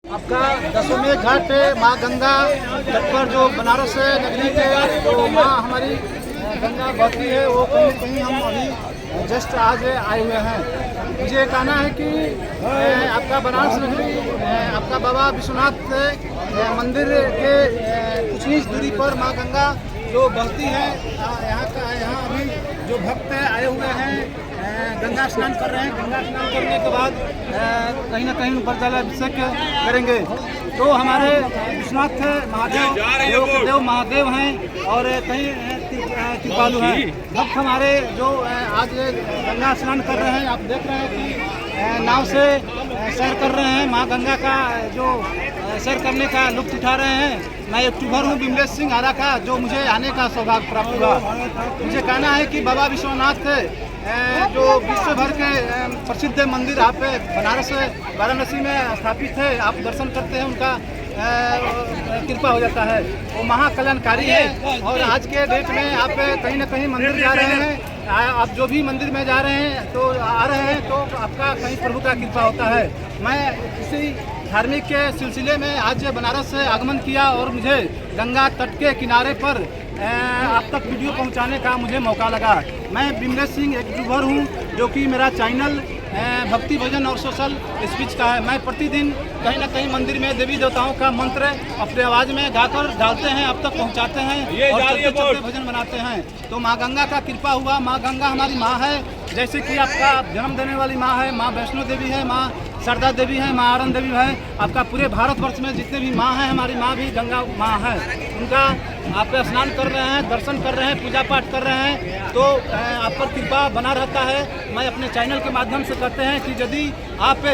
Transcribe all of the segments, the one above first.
आपका दशमेश घाट माँ गंगा तट पर जो बनारस नगरी के जो माँ हमारी गंगा बहती है वो कहीं हम अभी जस्ट आज आए हुए हैं। मुझे कहना है कि आपका बनारस नगरी आपका बाबा विश्वनाथ मंदिर के कुछ ही दूरी पर माँ गंगा जो बहती है। यहाँ अभी जो भक्त आए हुए हैं गंगा स्नान कर रहे हैं। गंगा स्नान करने के बाद कहीं ना कहीं ऊपर जलाभिषेक करेंगे। तो हमारे विश्वनाथ महादेव देव महादेव हैं और कहीं कृपालु हैं। भक्त हमारे जो आज गंगा स्नान कर रहे हैं, आप देख रहे हैं कि नाव से सैर कर रहे हैं। माँ गंगा का जो सैर करने का लुत्फ उठा रहे हैं। मैं यूट्यूबर हूँ बिमलेश सिंह आरा का, जो मुझे आने का सौभाग्य प्राप्त हुआ। मुझे कहना है कि बाबा विश्वनाथ जो विश्व भर के प्रसिद्ध मंदिर यहाँ पे बनारस वाराणसी में स्थापित है, आप दर्शन करते हैं उनका कृपा हो जाता है। वो महाकल्याणकारी है। और आज के डेट में आप कहीं ना कहीं मंदिर जा रहे हैं, आप जो भी मंदिर में जा रहे हैं तो आ रहे हैं तो आपका कहीं प्रभु का कृपा होता है। मैं इसी धार्मिक के सिलसिले में आज बनारस से आगमन किया और मुझे गंगा तट के किनारे पर आप तक वीडियो पहुंचाने का मुझे मौका लगा। मैं बिमलेश सिंह एक यूट्यूबर हूं, जो कि मेरा चैनल भक्ति भजन और सोशल स्पीच का है। मैं प्रतिदिन कहीं ना कहीं मंदिर में देवी देवताओं का मंत्र अपने आवाज़ में गाकर डालते हैं, अब तक पहुंचाते हैं और चलते चलते भजन बनाते हैं। तो माँ गंगा का कृपा हुआ। माँ गंगा हमारी माँ है, जैसे कि आपका जन्म देने वाली माँ है। माँ वैष्णो देवी है, माँ शारदा देवी है, माँ आनंद देवी है। आपका पूरे भारतवर्ष में जितने भी माँ हैं, हमारी माँ भी गंगा माँ है। उनका आप स्नान कर रहे हैं, दर्शन कर रहे हैं, पूजा पाठ कर रहे हैं, तो आप पर कृपा बना रहता है। मैं अपने चैनल के माध्यम से कहते हैं कि यदि आप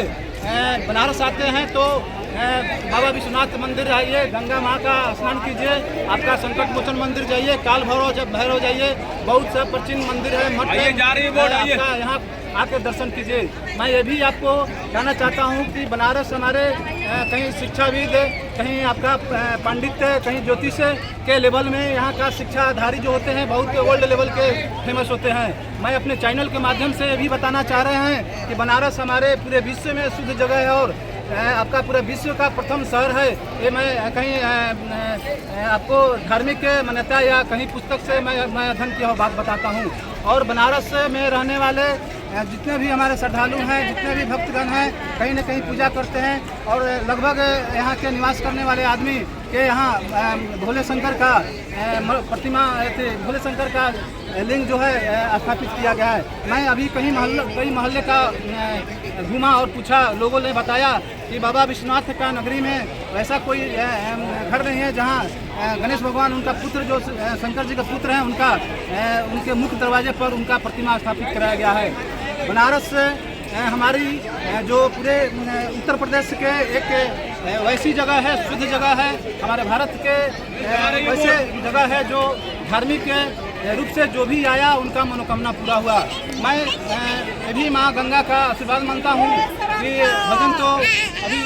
बनारस आते हैं तो बाबा विश्वनाथ मंदिर आइए, गंगा माँ का स्नान कीजिए। आपका संकट मोचन मंदिर जाइए, काल भैरव जाइए, बहुत सा प्राचीन मंदिर है, मठ है, यहाँ आके दर्शन कीजिए। मैं ये भी आपको कहना चाहता हूँ कि बनारस हमारे कहीं शिक्षाविद, कहीं आपका पंडित, कहीं ज्योतिष के लेवल में यहाँ का शिक्षाधारी जो होते हैं बहुत वर्ल्ड लेवल के फेमस होते हैं। मैं अपने चैनल के माध्यम से ये भी बताना चाह रहे हैं कि बनारस हमारे पूरे विश्व में शुद्ध जगह है और आपका पूरा विश्व का प्रथम शहर है। ये मैं कहीं आपको धार्मिक मान्यता या कहीं पुस्तक से मैं अध्ययन किया हुआ बात बताता हूँ। और बनारस में रहने वाले जितने भी हमारे श्रद्धालु हैं, जितने भी भक्तगण हैं, कहीं न कहीं पूजा करते हैं। और लगभग यहाँ के निवास करने वाले आदमी के यहाँ भोले शंकर का प्रतिमा, भोले शंकर का लिंग जो है स्थापित किया गया है। मैं अभी कई मोहल्ले का घूमा और पूछा, लोगों ने बताया कि बाबा विश्वनाथ का नगरी में वैसा कोई घर नहीं है जहाँ गणेश भगवान, उनका पुत्र जो शंकर जी का पुत्र हैं, उनके मुख्य दरवाजे पर उनका प्रतिमा स्थापित कराया गया है। बनारस हमारी जो पूरे उत्तर प्रदेश के एक वैसी जगह है, शुद्ध जगह है, हमारे भारत के वैसे जगह है जो धार्मिक रूप से जो भी आया उनका मनोकामना पूरा हुआ। मैं भी माँ गंगा का आशीर्वाद मानता हूँ कि भजन तो अभी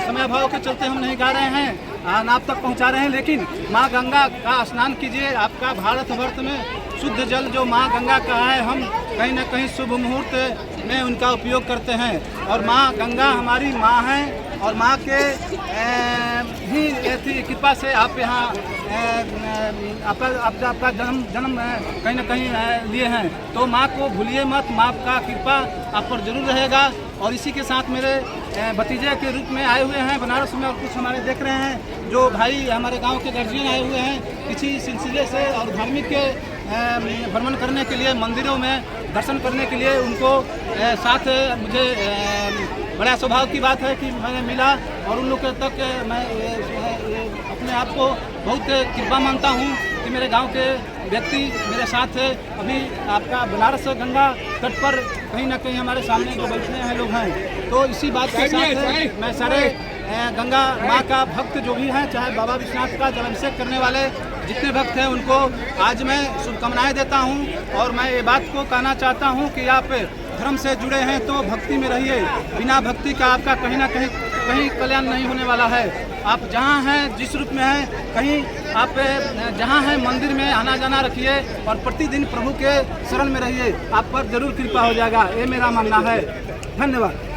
समय अभाव के चलते हम नहीं गा रहे हैं, आप तक पहुँचा रहे हैं, लेकिन माँ गंगा का स्नान कीजिए। आपका भारतवर्ष में शुद्ध जल जो माँ गंगा का है, हम कहीं ना कहीं शुभ मुहूर्त में उनका उपयोग करते हैं। और माँ गंगा हमारी माँ है और माँ के ही ऐसी कृपा से आप यहाँ आपका जन्म कहीं ना कहीं लिए हैं। तो माँ को भूलिए मत, माँ का कृपा आप पर जरूर रहेगा। और इसी के साथ मेरे भतीजे के रूप में आए हुए हैं बनारस में, और कुछ हमारे देख रहे हैं जो भाई हमारे गांव के गार्जियन आए हुए हैं किसी सिलसिले से और धार्मिक के भ्रमण करने के लिए, मंदिरों में दर्शन करने के लिए। उनको साथ मुझे बड़ा सौभाग्य की बात है कि मैंने मिला और उन लोगों तक मैं अपने आप को बहुत कृपा मानता हूँ कि मेरे गांव के व्यक्ति मेरे साथ अभी आपका बनारस गंगा तट पर कहीं ना कहीं हमारे सामने जो बैठे हैं लोग हैं। तो इसी बात के साथ मैं सारे गंगा माँ का भक्त जो भी हैं, चाहे बाबा विश्वनाथ का जलाभिषेक करने वाले जितने भक्त हैं, उनको आज मैं शुभकामनाएं देता हूं। और मैं ये बात को कहना चाहता हूं कि आप धर्म से जुड़े हैं तो भक्ति में रहिए। बिना भक्ति का आपका कहीं ना कहीं कल्याण नहीं होने वाला है। आप जहां हैं, जिस रूप में हैं, कहीं आप जहां हैं मंदिर में आना जाना रखिए और प्रतिदिन प्रभु के शरण में रहिए, आप पर जरूर कृपा हो जाएगा। ये मेरा मानना है। धन्यवाद।